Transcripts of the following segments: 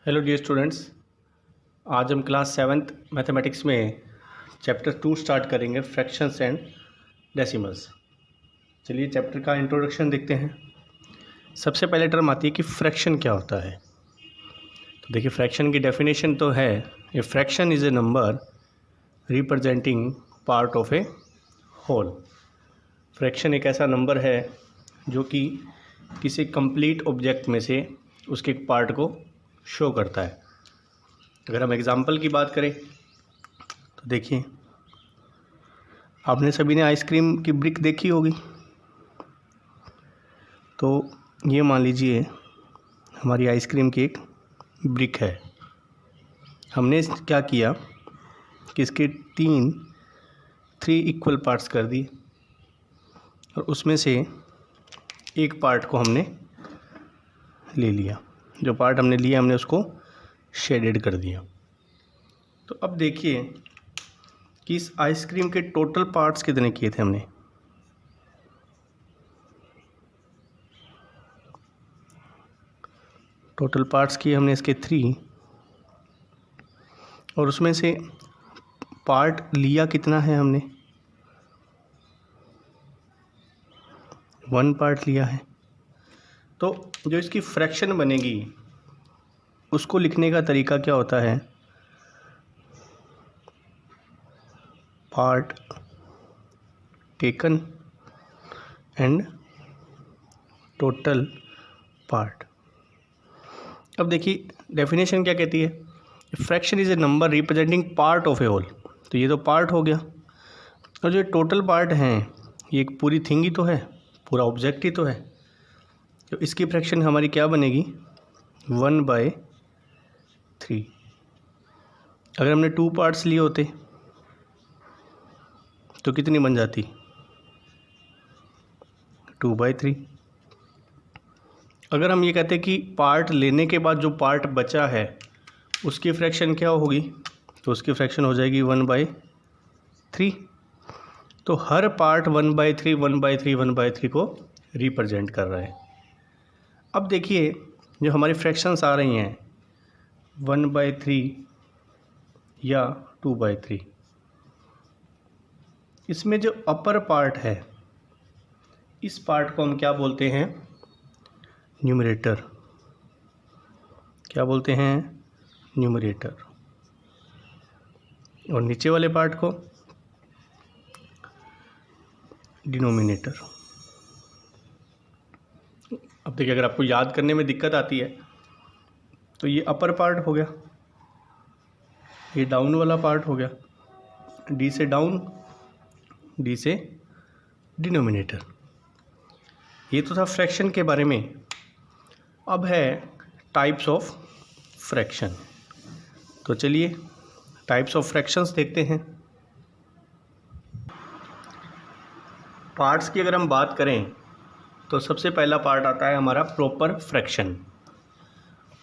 Hello dear students, आज हम class 7th mathematics में चैप्टर 2 स्टार्ट करेंगे, फ्रैक्शंस एंड डेसिमल्स। चलिए चैप्टर का इंट्रोडक्शन देखते हैं। सबसे पहले टर्म आती है कि फ्रैक्शन क्या होता है। तो देखिए, फ्रैक्शन की डेफिनेशन तो है, a fraction is a number representing part of a whole. Fraction एक ऐसा नंबर है जो कि किसी कंप्लीट ऑब्जेक्ट में से उसके एक पार्ट को शो करता है। अगर हम एग्ज़ाम्पल की बात करें तो देखिए, आपने सभी ने आइसक्रीम की ब्रिक देखी होगी। तो ये मान लीजिए हमारी आइसक्रीम की एक ब्रिक है। हमने क्या किया कि इसके थ्री इक्वल पार्ट्स कर दिए और उसमें से एक पार्ट को हमने ले लिया। जो पार्ट हमने लिया हमने उसको शेडेड कर दिया। तो अब देखिए कि इस आइसक्रीम के टोटल पार्ट्स कितने किए थे हमने। टोटल पार्ट्स किए हमने इसके 3 और उसमें से पार्ट लिया कितना है हमने, 1 पार्ट लिया है। तो जो इसकी फ्रैक्शन बनेगी उसको लिखने का तरीका क्या होता है, part taken and total part. अब देखिए डेफिनेशन क्या कहती है, fraction is a number representing part of a whole. तो ये तो पार्ट हो गया, और जो टोटल पार्ट हैं ये एक पूरी थिंग ही तो है, पूरा ऑब्जेक्ट ही तो है। तो इसकी फ्रैक्शन हमारी क्या बनेगी, 1/3। अगर हमने 2 पार्ट्स लिए होते तो कितनी बन जाती, 2/3। अगर हम ये कहते कि पार्ट लेने के बाद जो पार्ट बचा है उसकी फ्रैक्शन क्या होगी, तो उसकी फ्रैक्शन हो जाएगी 1/3। तो हर पार्ट 1/3 1/3 1/3 को रिप्रेजेंट कर रहा है। अब देखिए जो हमारी फ्रैक्शंस आ रही हैं 1/3 या 2/3, इसमें जो अपर पार्ट है इस पार्ट को हम क्या बोलते हैं, न्यूमरेटर। क्या बोलते हैं, न्यूमरेटर। और नीचे वाले पार्ट को डिनोमिनेटर। अब देखिए, अगर आपको याद करने में दिक्कत आती है तो ये अपर पार्ट हो गया, ये डाउन वाला पार्ट हो गया, डी से डाउन, डी से डिनोमिनेटर। ये तो था फ्रैक्शन के बारे में। अब है टाइप्स ऑफ फ्रैक्शन। तो चलिए टाइप्स ऑफ फ्रैक्शंस देखते हैं। पार्ट्स की अगर हम बात करें तो सबसे पहला पार्ट आता है हमारा प्रॉपर फ्रैक्शन।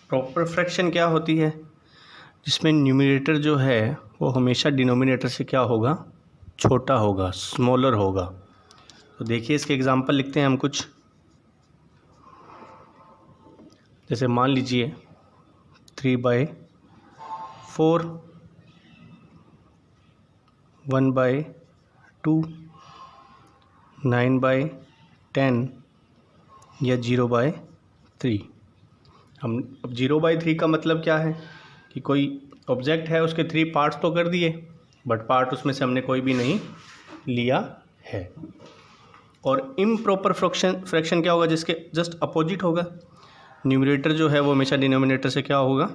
प्रॉपर फ्रैक्शन क्या होती है, जिसमें न्यूमरेटर जो है वो हमेशा डिनोमिनेटर से क्या होगा, छोटा होगा, स्मॉलर होगा। तो देखिए इसके एग्जांपल लिखते हैं हम कुछ। जैसे मान लीजिए 3/4, 1/2, 9/10 या 0/3। हम अब 0/3 का मतलब क्या है कि कोई ऑब्जेक्ट है, उसके 3 पार्ट्स तो कर दिए बट पार्ट उसमें से हमने कोई भी नहीं लिया है। और इम्प्रॉपर फ्रैक्शन क्या होगा, जिसके जस्ट अपोजिट होगा। न्यूमरेटर जो है वो हमेशा डिनोमिनेटर से क्या होगा,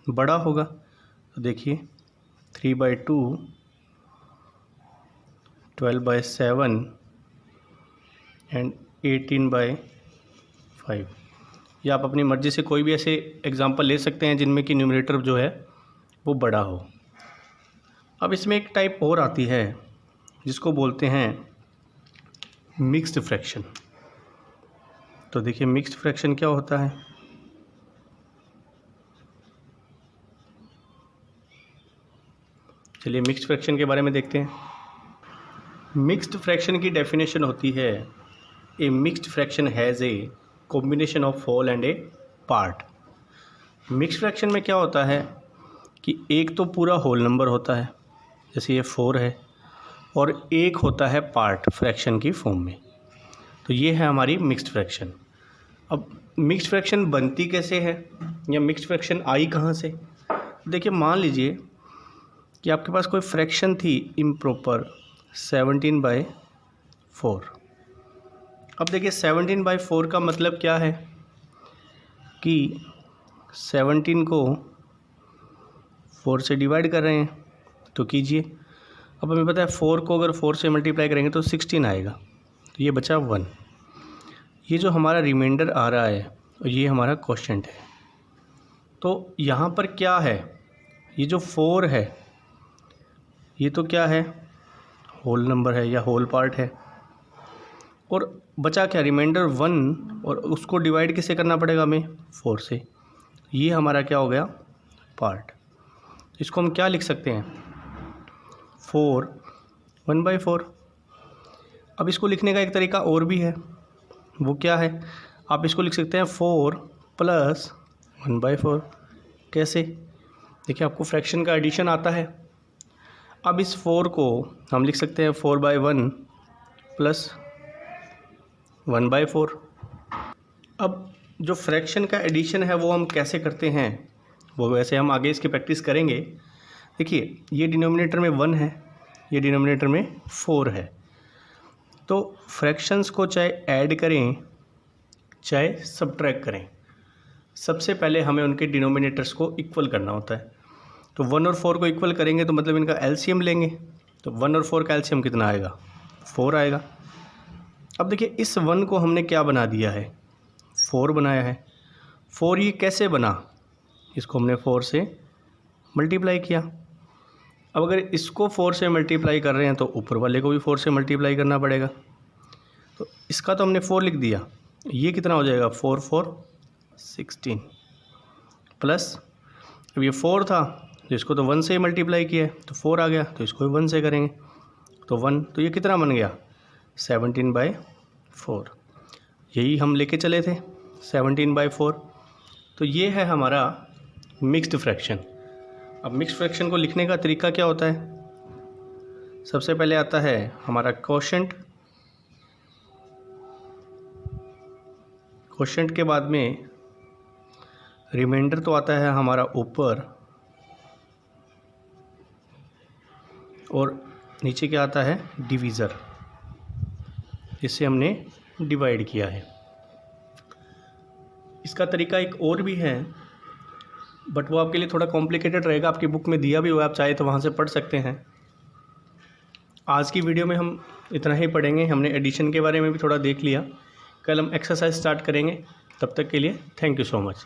बड़ा होगा। तो देखिए 3/2, 12/7 एंड 18/5। या आप अपनी मर्ज़ी से कोई भी ऐसे एग्जांपल ले सकते हैं जिनमें कि न्यूमरेटर जो है वो बड़ा हो। अब इसमें एक टाइप और आती है जिसको बोलते हैं मिक्स्ड फ्रैक्शन। तो देखिए मिक्स्ड फ्रैक्शन क्या होता है। चलिए मिक्स्ड फ्रैक्शन के बारे में देखते हैं। मिक्स्ड फ्रैक्शन की डेफिनेशन होती है, a mixed fraction has a combination of whole and a part. Mix fraction में क्या होता है कि एक तो पूरा होल नंबर होता है, जैसे ये 4 है, और एक होता है पार्ट फ्रैक्शन की फॉर्म में। तो ये है हमारी मिक्स्ड फ्रैक्शन। अब मिक्स्ड फ्रैक्शन बनती कैसे है या मिक्स्ड फ्रैक्शन आई कहाँ से? देखिए, मान लीजिए कि आपके पास कोई फ्रैक्शन थी इम्प्रॉपर 17/4। अब देखिए 17/4 का मतलब क्या है कि 17 को 4 से डिवाइड कर रहे हैं, तो कीजिए। अब हमें पता है 4 को अगर 4 से मल्टीप्लाई करेंगे तो 16 आएगा, तो ये बचा 1। ये जो हमारा रिमाइंडर आ रहा है और ये हमारा क्वोशिएंट है। तो यहाँ पर क्या है, ये जो 4 है ये तो क्या है, होल नंबर है या होल पार्ट है, और बचा क्या, रिमाइंडर 1, और उसको डिवाइड किससे करना पड़ेगा हमें, 4 से। ये हमारा क्या हो गया, पार्ट। इसको हम क्या लिख सकते हैं, 4 1/4। अब इसको लिखने का एक तरीका और भी है, वो क्या है, आप इसको लिख सकते हैं 4 + 1/4। कैसे? देखिए, आपको फ्रैक्शन का एडिशन आता है। अब इस 4 को हम लिख सकते हैं 4/1 + 1/4। अब जो फ्रैक्शन का एडिशन है वो हम कैसे करते हैं, वो वैसे हम आगे इसकी प्रैक्टिस करेंगे। देखिए, ये डिनोमिनेटर में 1 है, ये डिनोमिनेटर में 4 है। तो फ्रैक्शंस को चाहे ऐड करें चाहे सब्ट्रैक्ट करें, सबसे पहले हमें उनके डिनोमिनेटर्स को इक्वल करना होता है। तो 1 और 4 को इक्वल करेंगे तो मतलब इनका एलसीएम लेंगे, तो 1 और 4 का एलसीएम कितना आएगा, 4 आएगा। अब देखिए, इस 1 को हमने क्या बना दिया है, 4 बनाया है। 4 ये कैसे बना, इसको हमने 4 से मल्टीप्लाई किया। अब अगर इसको 4 से मल्टीप्लाई कर रहे हैं तो ऊपर वाले को भी 4 से मल्टीप्लाई करना पड़ेगा। तो इसका तो हमने 4 लिख दिया, ये कितना हो जाएगा, 4 4 16 प्लस, अब ये 4 था तो इसको तो 1 से मल्टीप्लाई किया है तो 4 आ गया, तो इसको भी 1 से करेंगे तो 1, तो ये कितना बन गया, 17/4। यही हम लेके चले थे 17/4। तो ये है हमारा मिक्स्ड फ्रैक्शन। अब मिक्स्ड फ्रैक्शन को लिखने का तरीका क्या होता है, सबसे पहले आता है हमारा क्वोशिएंट, क्वोशिएंट के बाद में रिमाइंडर तो आता है हमारा ऊपर, और नीचे क्या आता है, डिवीज़र, जिससे हमने डिवाइड किया है। इसका तरीका एक और भी है, बट वो आपके लिए थोड़ा कॉम्प्लिकेटेड रहेगा, आपकी बुक में दिया भी हुआ है, आप चाहे तो वहाँ से पढ़ सकते हैं। आज की वीडियो में हम इतना ही पढ़ेंगे, हमने एडिशन के बारे में भी थोड़ा देख लिया। कल हम एक्सरसाइज स्टार्ट करेंगे, तब तक के लिए थैंक यू सो मच।